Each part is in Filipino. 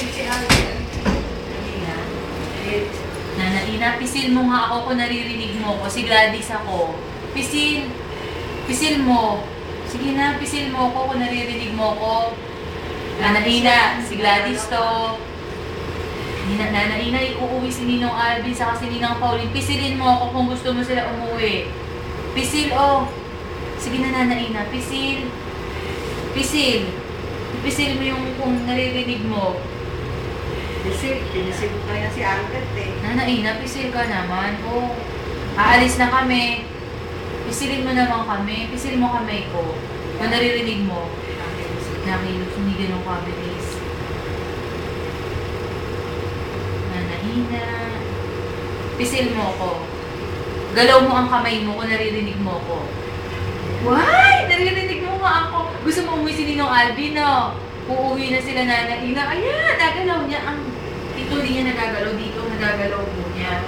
si Alvin. Nanaina, pisil mo nga ako kung naririnig mo ko. Si Gladys ako. Pisil. Pisil mo. Sige na, pisil mo ko kung naririnig mo ko. Nanaina, si Gladys to. Nanaina, uuwi si Ninong Alvin saka si Ninang Pauline. Pisilin mo ako kung gusto mo sila umuwi. Pisil, oh. Sige na, Nanaina, pisil. Pisil. Pisil mo yung kung naririnig mo. Pinisil ko yan si Albert eh. Nanaina, pisil ka naman. Oh. Aalis na kami. Pisilin mo naman kami. Pisil mo kamay ko. Kung naririnig mo. Nakilos, hindi ganun kabilis. Nanaina. Pisil mo ko. Galaw mo ang kamay mo kung naririnig mo ko. Why? Naririnig mo nga ako. Gusto mo umuwi si Ninong Alvin, no? Uuwi na sila Nanaina. Ayan, nagalaw niya. Ang ito hindi niya nagagalaw. Dito nagagalaw po niya.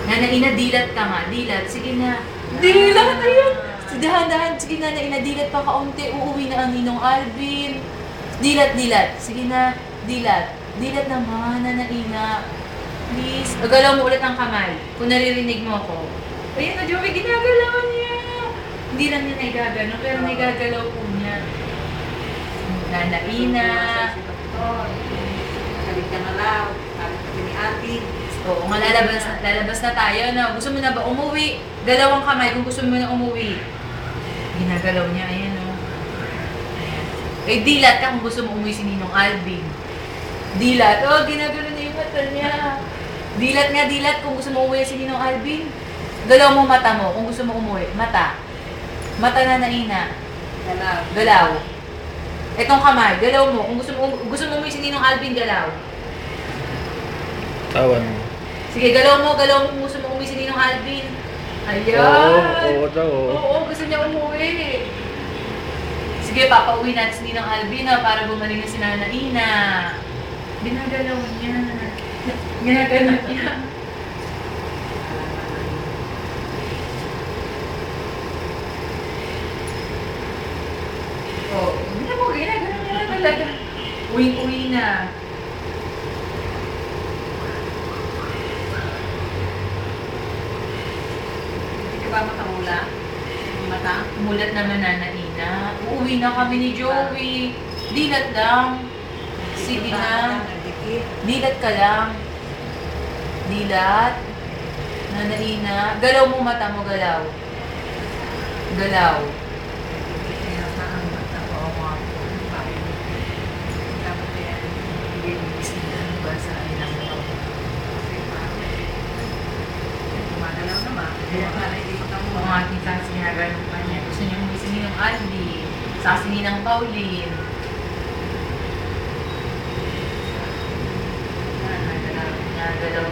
Nanaina, dilat ka nga. Dilat. Sige na. Dilat! Ayan! Dahan-dahan. Sige na, Nanaina. Dilat pa kaunti. Uuwi na ang Ninong Alvin. Dilat, dilat. Sige na. Dilat. Dilat naman, Nanaina. Please. Galaw mo ulit ang kamay. Kung naririnig mo ako. Ayan na, Joey. Ginagalaw niya. Hindi lang niya naigagano, pero naigagalaw po niya. Nanaina. Kalit ka na lang. Kalit ka ni Ate. Oo, nga lalabas na tayo, no? Gusto mo na ba umuwi? Dalawang kamay kung gusto mo na umuwi. Ginagalaw niya, ayan, no? Ayan. Eh, dilat ka kung gusto mo umuwi si Ninong Alvin. Dilat. Oh, ginagalaw niya yung mata niya. Dilat nga, dilat kung gusto mo umuwi si Ninong Alvin. Galaw mo mata mo kung gusto mo umuwi. Mata. Mata na Nanaina. Galaw. Galaw. Etong kamay, galaw mo. Kung gusto mo umuwi si Ninong Alvin, galaw. Tawan. Sige, galaw mo kung gusto mo umuwi si Ninong Alvin. Ayan. Oo daw. Oo, gusto niya umuwi. Sige, papauwi natin si Ninong Alvin para gumaling na si Nanaina. Ginagalaw niya. Ginagalaw niya. Oh, hindi mo ginagalaw niya na talaga. Uwing-uwi na. Hindi ka ba matamula? Mata? Mulat naman Nanaina. Uuwi na kami ni Joey. Dilat lang. Sige na. Dilat ka lang. Dilat. Nanaina. Galaw mo mata mo, galaw. Galaw. Kung ating sasinagan pa niya. Gusto niya umuwi si Ninong Alvin. Sa si Ninang Pauline. Nagalaw